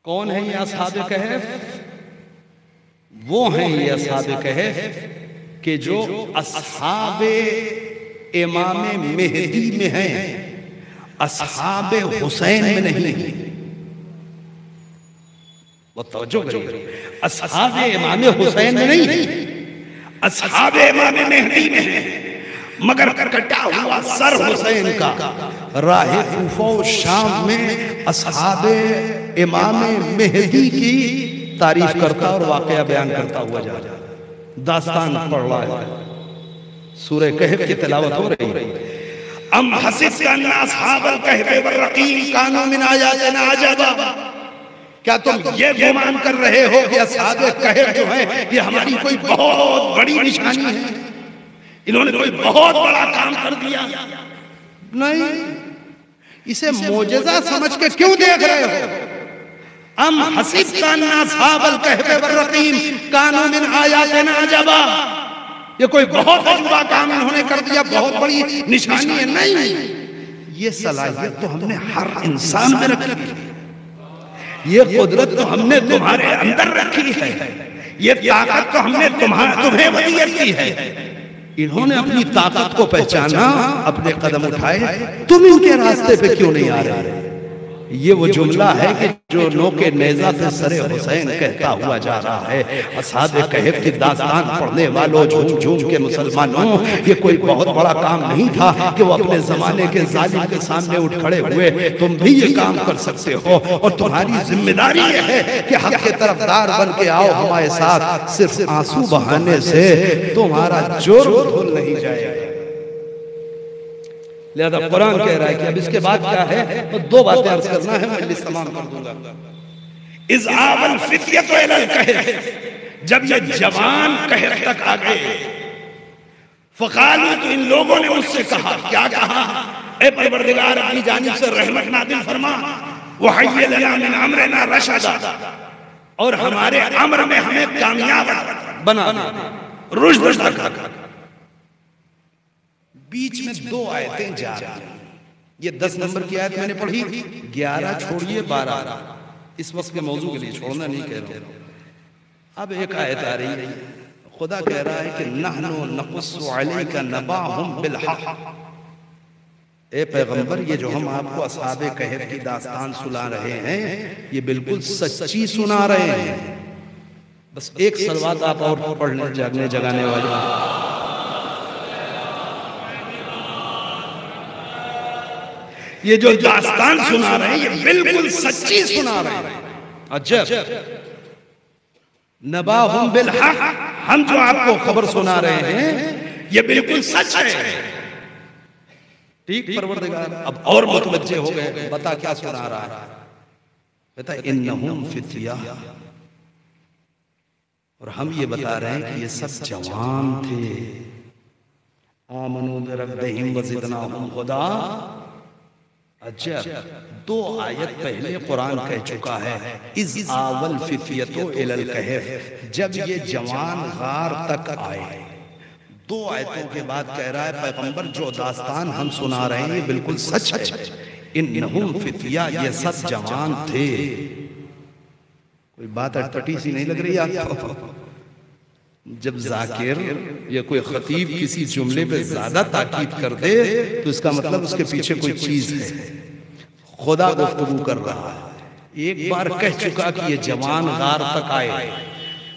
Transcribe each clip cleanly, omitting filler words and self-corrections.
कौन है ये असहाब कहफ? वो हैं ये असहाब कहफ कि जो असहाब इमाम मेहदी में हैं, असहाब हुसैन में नहीं। वो तवज्जो करिए, असहाब इमाम हुसैन में नहीं, असहाब इमाम मेहदी में है। मगर कटा हुआ सर हुसैन का राहे कूफा और शाम में असहाब इमाम मेहदी की तारीफ करता और वाकया बयान करता हुआ जा रहा है, दास्तान पढ़ रहा है, सूरह कहफ की तिलावत हो रही है। अम हसिबत अन्ना अस्हाबल कहफ वरकीम कानू मिन आयातिना अजबा, क्या तुम ये गुमान कर रहे हो कि असहाब कहफ जो है ये हमारी कोई बहुत बड़ी निशानी है, इन्होंने कोई बहुत बड़ा काम कर दिया? नहीं, इसे मोजज़ा समझ के क्यों देख रहे हो? अम हसिबत अन्ना अस्हाबल कहफ वरकीम कानू मिन आयातिना अजबा, ये कोई बहुत अजूबा काम इन्होंने कर दिया, बहुत बड़ी निशानी है? नहीं, ये सलाहियत तो हमने हर इंसान में रखी है, ये कुदरत तो हमने तुम्हारे अंदर रखी है, ये ताकत तो हमने तुम्हें वसीयत की है। इन्होंने अपनी ताकत को पहचाना, अपने कदम उठाए, तुम इनके रास्ते पे क्यों नहीं आ रहे? ये वो जुमला है कि जो नोके नेज़ा से सरे हुसैन कहता हुआ जा रहा है। असहाब कहफ की दास्तान पढ़ने वालों, झूम झूम के मुसलमानों, ये कोई बहुत बड़ा काम नहीं था कि वो अपने जमाने के जालिम के सामने उठ खड़े हुए। तुम भी ये काम कर सकते हो और तुम्हारी जिम्मेदारी ये है कि हक के तरफदार बन के आओ हमारे साथ। सिर्फ आंसू बहाने से तुम्हारा जुर्म धुल नहीं जाएगा। लिहाजा कुरान कह रहा है कि अब इसके बाद क्या है, तो दो बातें अर्ज करना है, मैं लिस्ट तमाम कर दूंगा। इज़ आवल फित्यतु इलल कहफ, जब ये जवान कहफ तक आ गए, फ़क़ालू, तो इन लोगों ने मुझसे कहा, क्या कहा? ए परवरदिगार, अपनी जानिब से रहमत नाज़िल फरमा, वहय्य लना मिन अमरिना रशदा, और हमारे अम्र में हमें कामयाब बना दे, रुश्द रखा। बीच में दो आयतें जा रही हैं। ये 10 नंबर की आयत मैंने पढ़ी, 11 छोड़िए 12 इस वक्त के मौजू के लिए छोड़ना नहीं कह रहा हूं। अब एक आयत आ रही है, खुदा कह रहा है कि नहनु नक़ुस्सु अलैका नबाहुम बिल हक़। ए पैगंबर, ये जो हम आपको असहाबे कहफ की दास्तान सुना रहे हैं, ये बिल्कुल सच्ची सुना रहे हैं। बस एक सलवात आप और पढ़ने जागने जगाने वाले, ये जो दास्तान सुना रहे हैं ये बिल्कुल सच्ची सुना रहे हैं। अजब, नबाहुम बिल हक़, हम जो आपको खबर सुना रहे हैं ये बिल्कुल सच है। ठीक परवरदिगार, अब और मुतवज्जे हो गए, बता क्या सुना रहा है? बता इन्नहुम फित्या, और हम ये बता रहे हैं कि ये सब जवान थे। आमनू बिरब्बिहिम वज़िदनाहुम हुदा। अच्छा, 2 आयत पहले कुरान कह चुका है, इज़ आवल फित्यतु इलल कहफ, जब ये जवान गार तक आए। 2 आयतों के बाद कह रहा है पैगंबर, जो दास्तान हम सुना रहे हैं बिल्कुल सच है। इन्नहुम फित्या, ये सब जवान थे। कोई बात अटपटी सी नहीं लग रही आपको? जब जाकिर या कोई खतीब किसी जुमले पे ज्यादा ताकीद कर दे तो इसका मतलब उसके पीछे कोई चीज है। खुदा गुफ्तगू कर रहा है, एक बार कह चुका कि ये जवान गार तक आए,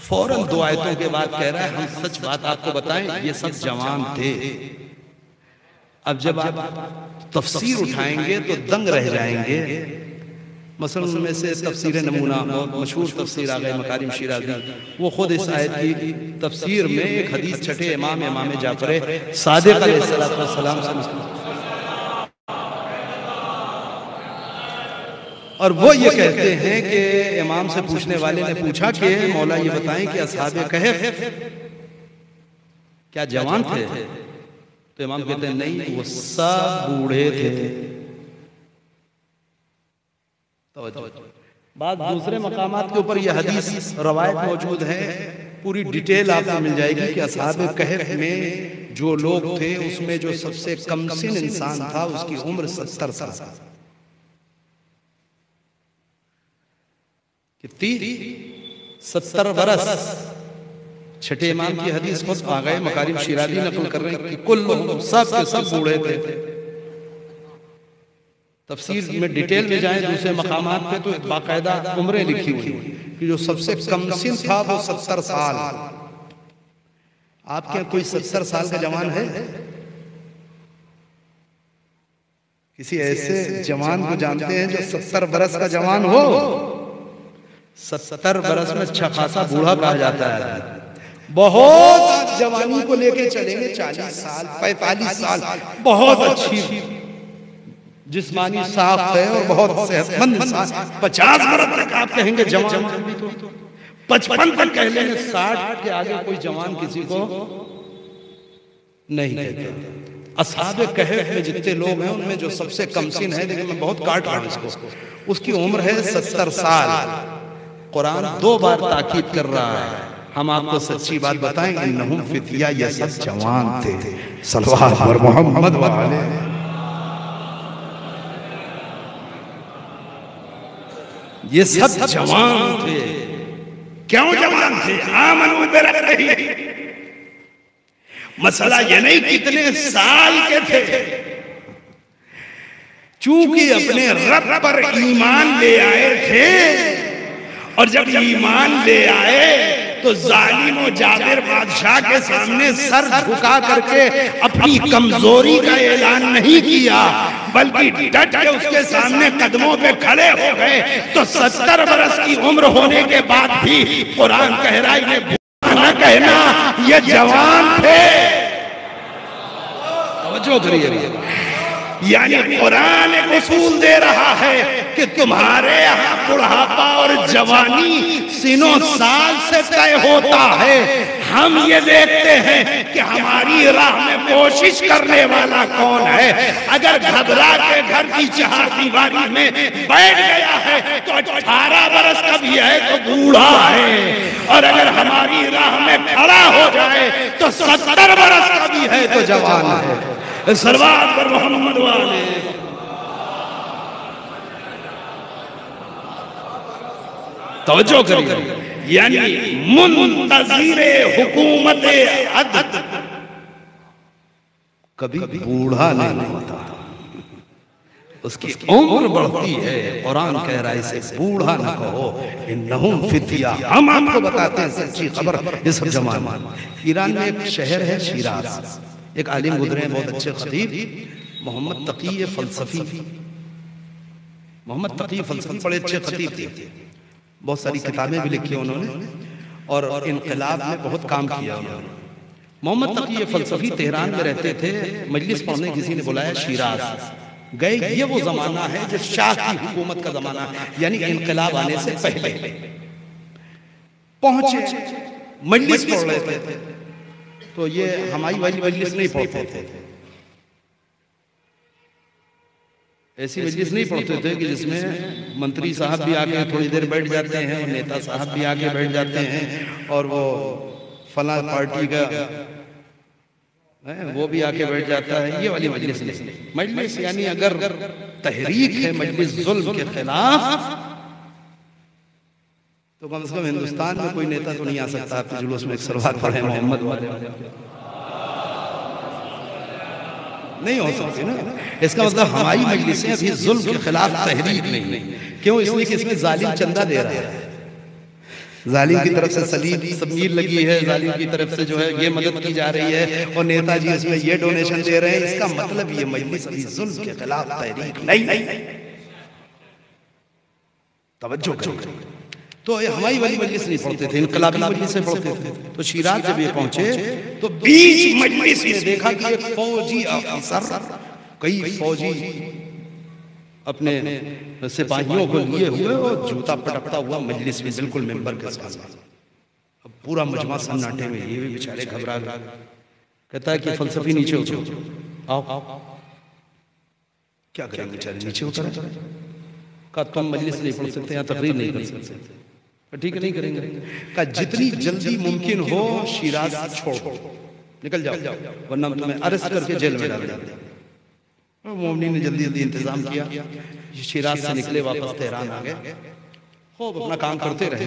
फौरन 2 आयतों के बाद कह रहा है हम सच बात आपको बताएं, ये सब जवान थे। अब जब आप तफसीर उठाएंगे तो दंग रह जाएंगे। मसलन उनमें से तफसीर नमूना, बहुत मशहूर तफसीर आ गए मकारिम शिराज़ी, वो खुद इस आयत की तफसीर में एक हदीस छठे इमाम जाफर सादिक अलैहिस्सलाम से, और वो ये कहते हैं कि इमाम से पूछने वाले ने पूछा कि मौला ये बताएं कि असहाबे कहफ क्या जवान थे? तो इमाम कहते हैं नहीं, वो सब बूढ़े थे। बाद दूसरे मकामात के ऊपर यह हदीस रवायत मौजूद है, पूरी डिटेल आपको मिल जाएगी कि असहाबे कहफ में जो लोग थे उसमें जो सबसे कमसिन इंसान था उसकी उम्र 70 साल। कितनी 70 बरस। छठे इमाम की हदीस खुद आ गए, मकारिम शिराजी नकल कर रहे हैं कि कुल सब के सब बूढ़े थे। तफसीर में डिटेल में जाएं दूसरे मकामात पे तो बाकायदा उम्रें लिखी हुई कि जो सबसे कम सिन था वो 70 साल। आपके कोई 70 साल का जवान है? किसी ऐसे जवान को जानते हैं जो 70 बरस का जवान हो? 70 बरस में अच्छा खासा बूढ़ा कहा जाता है। बहुत जवानी को लेके चलेंगे 40 साल 45 साल, बहुत अच्छी जिस्मानी साख है और बहुत सेहतमंद इंसान। 50 बरस तक आप कहेंगे जवान, 55 तक कह लेंगे, 60 के आगे कोई जवान किसी को नहीं कहते। असहाबे कहफ में जितने लोग हैं उनमें जो सबसे कमसिन है, लेकिन मैं बहुत काट रहा हूं इसको, उसकी उम्र है 70 साल। कुरान 2 बार ताकीद कर रहा है। हम आपको सच्ची बात बताएं, इन्नहुम फितिया, ये सब जवान थे। सल्लल्लाहु अलैहि मोहम्मद वाले, ये सब जवान थे। क्यों जवान थे? आमनू बिरब्बिही। मसला ये नहीं कितने साल के थे, चूंकि अपने रब पर ईमान ले आए थे, और जब ईमान ले आए तो जालिम और जाबिर बादशाह के सामने सर झुका करके अपनी कमजोरी का ऐलान नहीं किया, बल्कि डट के उसके सामने कदमों पे खड़े हो गए। तो 70 बरस की उम्र होने के बाद भी कुरान कह रहा है ये न कहना ये जवान थे। तवज्जो करिए, यानी कुरान एक उसूल दे रहा है कि तुम्हारे यहाँ बुढ़ापा और जवानी सीनों साल से तय होता है। हम ये देखते हैं कि हमारी राह में कोशिश करने वाला कौन है। अगर घबरा के घर की चार दीवारी में बैठ गया है तो 18 बरस का भी है तो बूढ़ा है, और अगर हमारी राह में खड़ा हो जाए तो 70 बरस का भी है तो जवान है। सलवात पर मोहम्मद वाले। तवज्जो करिए, यानी मुंतज़िरे हुकूमत अदद कभी बूढ़ा नहीं होता, उसकी उम्र बढ़ती है। कुरान कह रहा है इसे बूढ़ा न कहो, इन्नहुम फितिया। हम आपको बताते हैं सच्ची खबर, ये सब जवान। ईरान में एक शहर है शिराज, एक आलिम गुजरे हैं बहुत अच्छे खतीब, मोहम्मद तकी फलसफी। मोहम्मद तकी फलसफी बड़े अच्छे खतीब थे, बहुत सारी किताबें भी लिखी उन्होंने और इनकलाब में बहुत काम किया उन्होंने। मोहम्मद तकी फलसफी तेहरान में रहते थे, मजलिस पढ़ने किसी ने बुलाया, शिराज गए। ये वो जमाना है जो शाह की हुकूमत का जमाना है, यानी इनकलाब आने से पहले। पहुंचे, मजलिस पढ़ रहे थे, तो ये हमारी वाली मजलिस नहीं पढ़ते थे, ऐसी मजलिस नहीं पढ़ते थे कि जिसमें मंत्री साहब भी आके थोड़ी देर बैठ जाते हैं और नेता साहब भी आके बैठ जाते हैं और वो फला पार्टी का वो भी आके बैठ जाता है। ये वाली मजलिस नहीं। मजलिस यानी अगर तहरीक है मजलिस जुल्म के खिलाफ, तो कम से कम हिंदुस्तान में कोई नेता तो नहीं आ सकता आपके जुलूस में एक सलवात पढ़े मोहम्मद वाले, नहीं हो सकती ना। इसका मतलब हमारी मजलिसें अभी जुल्म के खिलाफ तहरीक नहीं। क्यों? इसलिए कि इसमें जालिम चंदा दे रहा है, जालिम की तरफ से सलीब सबमीर लगी है, जालिम की तरफ से जो है ये मदद की जा रही है और नेताजी इसमें ये डोनेशन दे रहे हैं। इसका मतलब ये मजलिस अभी जुल्म के खिलाफ तहरीक नहीं। तवज्जो करिए, तो हमारी वाली मजलिस नहीं पढ़ते थे, इनकलाबी मजलिस से पढ़ते थे। तो शिराज जब ये पहुंचे तो बीच मजलिस में देखा कि एक फौजी अफसर, कई फौजी अपने सिपाहियों को लिए हुए और जूता पटकता हुआ मजलिस में बिल्कुल मेंबर के सामने। अब पूरा मजमा सन्नाटे में, ये भी बेचारे घबरा गए। कहता है कि फलसफी नीचे उतरो, आओ। क्या करेंगे बेचारे, नीचे उतरे। कहा तुम मजलिस नहीं पढ़ सकते, यहाँ तकरीर नहीं कर सकते। ठीक है, नहीं करेंगे। कहा जितनी जल्दी मुमकिन हो शिराज छोड़ो, निकल जाओ, वरना तुम्हें अरेस्ट करके जेल में डाल देंगे। मोमनी ने जल्दी जल्दी इंतजाम किया, शिराज से निकले, वापस तेहरान आ गए। खूब अपना काम करते रहे।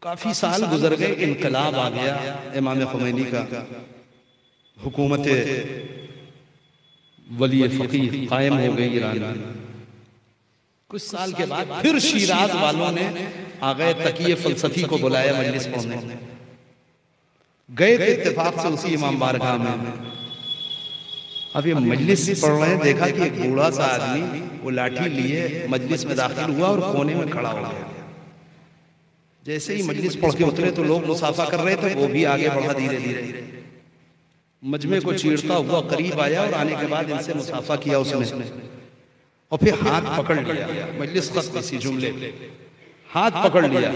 काफी साल गुजर गए, इनकलाब आ गया इमाम खुमैनी का, हुकूमत वली फकीह कायम हो गई ईरान में। कुछ साल के बाद फिर शिराज वालों ने आ गए, तकिए फलसफी को बुलाया मजलिस पढ़ने। गए थे इत्तेफाक से उसी इमाम बारगाह में। अब ये मजलिस पढ़ रहे हैं, देखा कि एक बूढ़ा सा आदमी वो लाठी लिए मजलिस में दाखिल हुआ और कोने में खड़ा हो गया। जैसे ही मजलिस पढ़ के उतरे तो लोग मुसाफा कर रहे थे, वो भी आगे बढ़ा धीरे धीरे, मजमे को चीरता हुआ करीब आया और आने के बाद इनसे मुसाफा किया उसने, और फिर हाथ पकड़ लिया। मजलिस खत्म, इसी जुमले हाथ पकड़ लिया।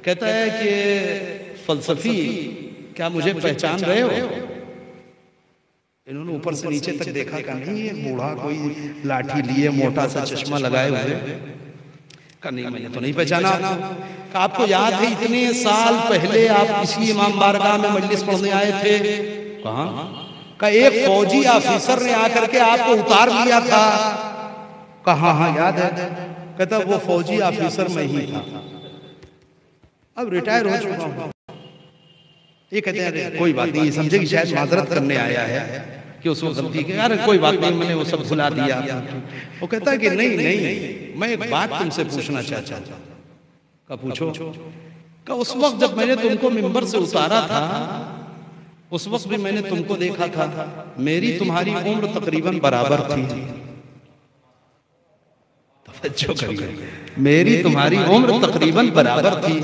कहता है कि फलसफी, क्या मुझे पहचान रहे हो? इन्होंने ऊपर से नीचे तक देखा कि नहीं, ये बूढ़ा कोई लाठी लिए मोटा सा चश्मा लगाए हुए। का नहीं, मैंने तो नहीं पहचाना। का आपको याद है इतने साल पहले आप इसी इमाम बारगाह में मजलिस पढ़ने आए थे? कहाँ? का एक फौजी ऑफिसर ने आकर के आपको उतार लिया था। कहा हाँ याद है। कहता वो फौजी ऑफिसर में ही था, अब रिटायर हो चुका हूं। ये कहते हैं कोई बात नहीं, समझे कि शायद माजरत करने आया है कि उसको गलती की, यार कोई बात नहीं, मैंने वो सब भुला दिया। वो कहता है कि नहीं नहीं, मैं एक बात तुमसे पूछना चाहता हूं। का पूछो? का उस वक्त जब मैंने तुमको मिंबर से उतारा था, उस वक्त भी मैंने तुमको देखा था, मेरी तुम्हारी उम्र तकरीबन बराबर थी। तवज्जो करिए, मेरी तुम्हारी उम्र तकरीबन बराबर थी।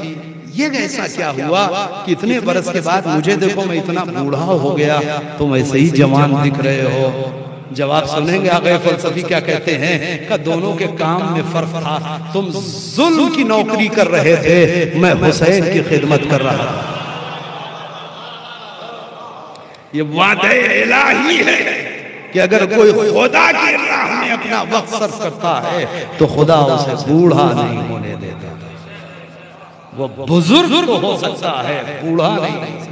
ये ऐसा क्या हुआ कि इतने बरस के बाद मुझे देखो मैं इतना बूढ़ा हो गया, तुम ऐसे ही जवान दिख रहे हो? जवाब सुनेंगे आगे फलसफी क्या कहते हैं कि दोनों के काम में फर्क था। तुम जुल्म की नौकरी कर रहे थे, मैं हुसैन की खिदमत कर रहा था। ये वादे इलाही है कि अगर कोई खुदा की राह में अपना वक्त सर्फ करता है तो खुदा उसे बूढ़ा नहीं होने देता। वो बुजुर्ग तो हो सकता है, बूढ़ा नहीं।